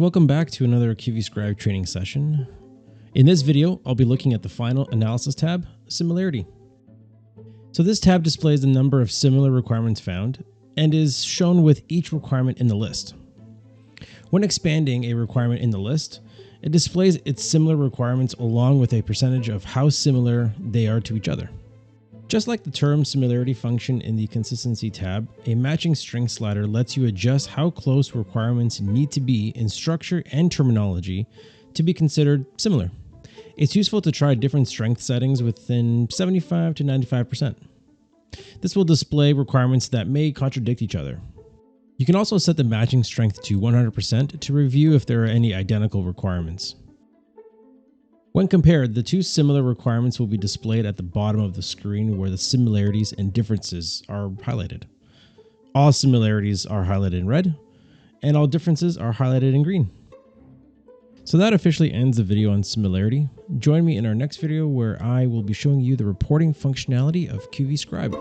welcome back to another QVscribe training session. In this video, I'll be looking at the final analysis tab, Similarity. So this tab displays the number of similar requirements found and is shown with each requirement in the list. When expanding a requirement in the list, it displays its similar requirements along with a percentage of how similar they are to each other. Just like the term similarity function in the consistency tab, a matching strength slider lets you adjust how close requirements need to be in structure and terminology to be considered similar. It's useful to try different strength settings within 75 to 95%. This will display requirements that may contradict each other. You can also set the matching strength to 100% to review if there are any identical requirements. When compared, the two similar requirements will be displayed at the bottom of the screen where the similarities and differences are highlighted. All similarities are highlighted in red, and all differences are highlighted in green. So that officially ends the video on similarity. Join me in our next video where I will be showing you the reporting functionality of QVscribe.